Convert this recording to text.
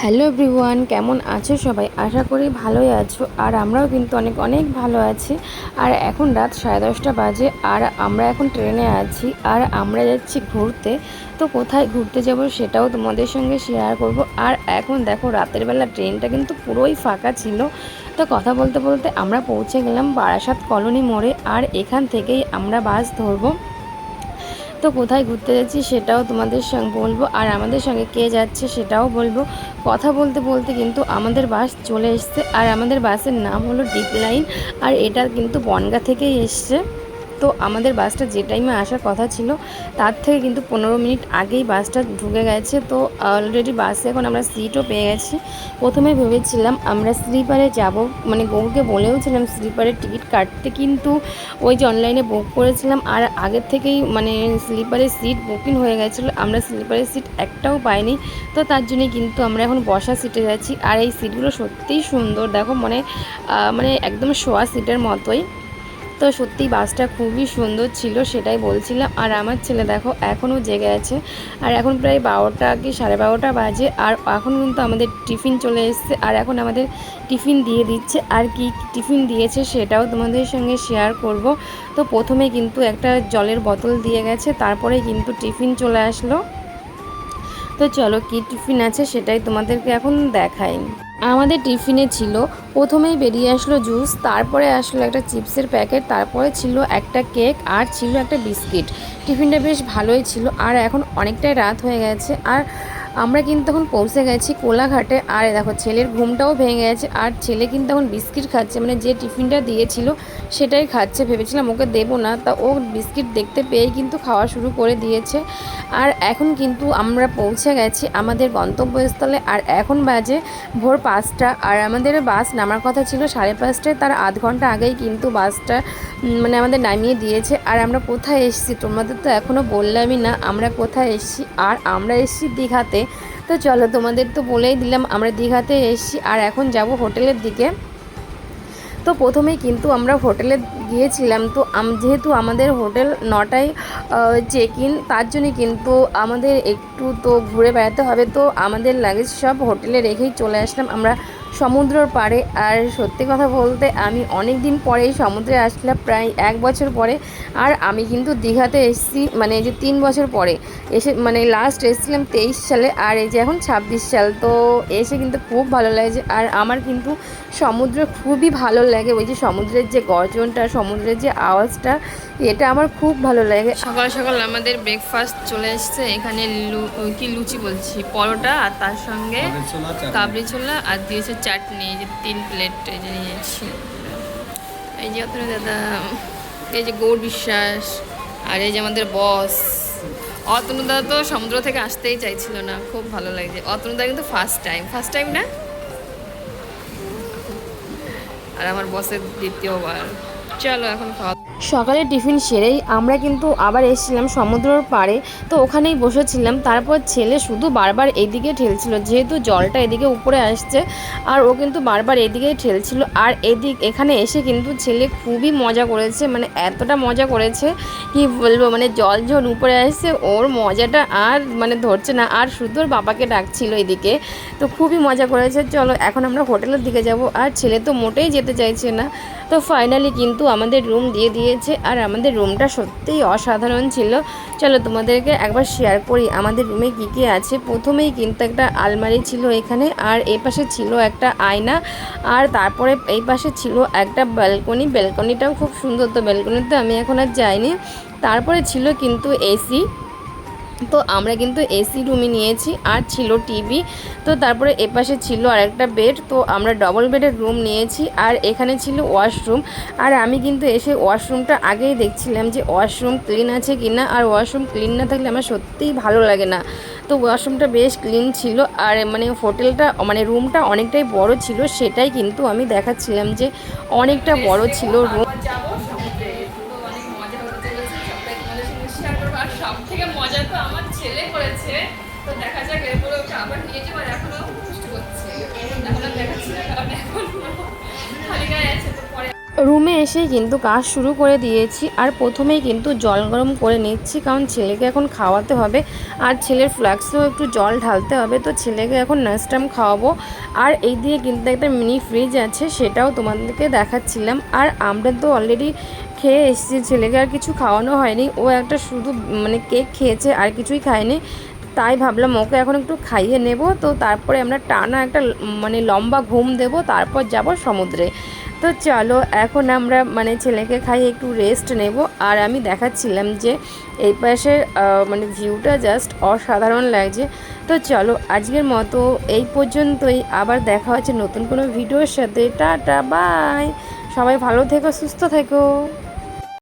Hello everyone, কেমন আছো সবাই? আশা করি ভালোই আছো। আর আমরাও কিন্তু অনেক অনেক ভালো আছি। আর এখন রাত 10:30 বাজে, আর আমরা এখন ট্রেনে আছি, আর আমরা যাচ্ছি ঘুরতে। তো কোথায় ঘুরতে যাব সেটাও তোমাদের সঙ্গে শেয়ার করব। আর এখন দেখো, রাতের বেলা ট্রেনটা কিন্তু পুরোই ফাঁকা ছিল। তো কথা বলতে বলতে আমরা পৌঁছে গেলাম বারাসাত কলোনি মোড়ে, আর এখান থেকেই আমরা বাস ধরবো। তো কোথায় ঘুরতে যাচ্ছি সেটাও তোমাদের সঙ্গে বলবো, আর আমাদের সঙ্গে কে যাচ্ছে সেটাও বলবো। কথা বলতে বলতে কিন্তু আমাদের বাস চলে এসছে, আর আমাদের বাসের নাম হলো ডিপ লাইন, আর এটা কিন্তু বনগাঁ থেকেই এসছে। তো আমাদের বাসটা যে টাইমে আসার কথা ছিল তার থেকে কিন্তু 15 মিনিট আগেই বাসটা ঢুকে গেছে। তো অলরেডি বাসে এখন আমরা সিটও পেয়ে গেছি। প্রথমে ভেবেছিলাম আমরা স্লিপারে যাব, মানে গৌকে বলেওছিলাম স্লিপারের টিকিট কাটতে, কিন্তু ওই যে অনলাইনে বুক করেছিলাম আর আগের থেকেই মানে স্লিপারের সিট বুকিং হয়ে গেছিলো, আমরা স্লিপারের সিট একটাও পাইনি। তো তার জন্যই কিন্তু আমরা এখন বসা সিটে যাচ্ছি। আর এই সিটগুলো সত্যিই সুন্দর, দেখো মানে একদম শোয়া সিটের মতোই। তো সত্যি বাসটা খুবই সুন্দর ছিল, সেটাই বলছিলাম। আর আমার ছেলে দেখো এখনও জেগে আছে, আর এখন প্রায় 12টা কি 12:30 বাজে। আর এখন কিন্তু আমাদের টিফিন চলে এসেছে, আর এখন আমাদের টিফিন দিয়ে দিচ্ছে। আর কি টিফিন দিয়েছে সেটাও তোমাদের সঙ্গে শেয়ার করব। তো প্রথমে কিন্তু একটা জলের বোতল দিয়ে গেছে, তারপরে কিন্তু টিফিন চলে আসলো। তো চলো কি টিফিন আছে সেটাই তোমাদেরকে এখন দেখাই। আমাদের টিফিনে ছিল, প্রথমেই বেরিয়ে আসলো জুস, তারপরে আসলো একটা চিপসের প্যাকেট, তারপরে ছিল একটা কেক, আর ছিল একটা বিস্কিট। টিফিনটা বেশ ভালোই ছিল। আর এখন অনেকটাই রাত হয়ে গেছে, আর আমরা কিন্তু এখন পৌঁছে গেছি কোলাঘাটে। আর দেখো ছেলের ঘুমটাও ভেঙে গেছে, আর ছেলে কিন্তু এখন বিস্কিট খাচ্ছে, মানে যে টিফিনটা দিয়েছিল সেটাই খাচ্ছে। ভেবেছিলাম ওকে দেবো না, তা ও বিস্কিট দেখতে পেয়েই কিন্তু খাওয়া শুরু করে দিয়েছে। আর এখন কিন্তু আমরা পৌঁছে গেছি আমাদের গন্তব্যস্থলে, আর এখন বাজে ভোর 5টা। আর আমাদের বাস নামার কথা ছিল 5:30টায়, তার আধ ঘন্টা আগেই কিন্তু বাসটা মানে আমাদের নামিয়ে দিয়েছে। আর আমরা কোথায় এসেছি তোমাদের তো এখনও বললামই না আমরা কোথায় এসেছি। আর আমরা এসেছি দীঘাতে। তো চলো তোমাদের তো বলেই দিলাম আমরা দীঘাতে এসেছি, আর এখন যাব হোটেলের দিকে। তো প্রথমেই কিন্তু আমরা হোটেলে গিয়েছিলাম। তো যেহেতু আমাদের হোটেল 9টায় চেক ইন, তার জন্যে কিন্তু আমাদের একটু তো ঘুরে বেড়াতে হবে। তো আমাদের লাগেজ সব হোটেলে রেখেই চলে আসলাম আমরা সমুদ্রের পাড়ে। আর সত্যি কথা বলতে আমি অনেক দিন পরেই সমুদ্রে আসলাম, প্রায় 1 বছর পরে। আর আমি কিন্তু দীঘাতে এসেছি মানে যে 3 বছর পরে এসে, মানে লাস্ট এসেছিলাম 23 সালে, আর এই যে এখন 26 সাল। তো এসে কিন্তু খুব ভালো লাগছে। আর আমার কিন্তু সমুদ্র খুবই ভালো লাগে, ওই যে সমুদ্রের যে গর্জনটা, সমুদ্রের যে আওয়াজটা, এটা আমার খুব ভালো লাগে। সকাল সকাল আমাদের ব্রেকফাস্ট চলে এসছে, এখানে লুচি বলছি, পরোটা, আর তার সঙ্গে কাবলি ছোলা, আর দিয়েছে চাটনি, এই যে 3 প্লেট এই যে নিয়েছি। এই যে আপনার দাদা, এই যে গৌর বিশ্বাস, আর এই যে আমাদের বস অতনুদা, তো সমুদ্র থেকে আসতেই চাইছিল না, খুব ভালো লাগছে। অতনুদা কিন্তু ফার্স্ট টাইম না, আর আমার বসের দ্বিতীয়বার। চলো এখন খাওয়া। সকালে টিফিন সেরেই আমরা কিন্তু আবার এসেছিলাম সমুদ্রের পাড়ে। তো ওখানেই বসেছিলাম। তারপর ছেলে শুধু বারবার এদিকে ঠেলছিল, যেহেতু জলটা এদিকে উপরে আসছে, আর ও কিন্তু বারবার এদিকেই ঠেলছিল। আর এখানে এসে কিন্তু ছেলে খুবই মজা করেছে, মানে এতটা মজা করেছে কি বলবো, মানে জল যখন উপরে আসছে ওর মজাটা আর মানে ধরছে না, আর শুধু ওর বাবাকে ডাকছিল এদিকে। তো খুবই মজা করেছে। চলো এখন আমরা হোটেলের দিকে যাব। আর ছেলে তো মোটেই যেতে চাইছে না। তো ফাইনালি কিন্তু আমাদের রুম দিয়ে দিয়েছে, আর আমাদের রুমটা সত্যিই অসাধারণ ছিল। চলো তোমাদেরকে একবার শেয়ার করি আমাদের রুমে কী কী আছে। প্রথমেই কিন্তু একটা আলমারি ছিল এখানে, আর এই পাশে ছিল একটা আয়না, আর তারপরে এই পাশে ছিল একটা ব্যালকনিটাও খুব সুন্দর। তো ব্যালকনিতে আমি এখন আর যাইনি। তারপরে ছিল কিন্তু এসি, তো আমরা কিন্তু এসি রুমে নিয়েছি, আর ছিল টিভি। তো তারপরে এপাশে ছিল আরেকটা বেড, তো আমরা ডবল বেডের রুম নিয়েছি। আর এখানে ছিল ওয়াশরুম, আর আমি কিন্তু এসে ওয়াশরুমটা আগেই দেখছিলাম যে ওয়াশরুম ক্লিন আছে কি না। আর ওয়াশরুম ক্লিন না থাকলে আমার সত্যিই ভালো লাগে না। তো ওয়াশরুমটা বেশ ক্লিন ছিল, আর মানে হোটেলটা মানে রুমটা অনেকটাই বড় ছিল, সেটাই কিন্তু আমি দেখাচ্ছিলাম যে অনেকটা বড় ছিল রুম। আর সব থেকে মজা তো আমার ছেলে করেছে। তো দেখা যাক এরপরে ওকে আবার নিয়ে যাবো, এখনো কষ্ট করছে, এখন দেখাচ্ছি না কারণ এখন খালি গায়ে আছে। তো পরে রুমে এসেই কিন্তু কাজ শুরু করে দিয়েছি। আর প্রথমেই কিন্তু জল গরম করে নিচ্ছি, কারণ ছেলেকে এখন খাওয়াতে হবে আর ছেলের ফ্লাক্সেও একটু জল ঢালতে হবে। তো ছেলেকে এখন নাস্টাম খাওয়াবো। আর এই দিয়ে কিন্তু একটা মিনি ফ্রিজ আছে, সেটাও তোমাদেরকে দেখাচ্ছিলাম। আর আমরা তো অলরেডি খেয়ে এসেছি, ছেলেকে আর কিছু খাওয়ানো হয়নি, ও একটা শুধু মানে কেক খেয়েছে আর কিছুই খায়নি। তাই ভাবলাম ওকে এখন একটু খাইয়ে নেব, তো তারপরে আমরা টানা একটা মানে লম্বা ঘুম দেব, তারপর যাব সমুদ্রে। তো চলো এখন আমরা মানে ছেলেকে খাইয়ে একটু রেস্ট নেব। আর আমি দেখাচ্ছিলাম যে এই পাশের মানে ভিউটা জাস্ট অসাধারণ লাগছে। তো চলো আজকের মতো এই পর্যন্তই, আবার দেখা হচ্ছে নতুন কোনো ভিডিওর সাথে। টাটা বাই, সবাই ভালো থেকো, সুস্থ থেকো।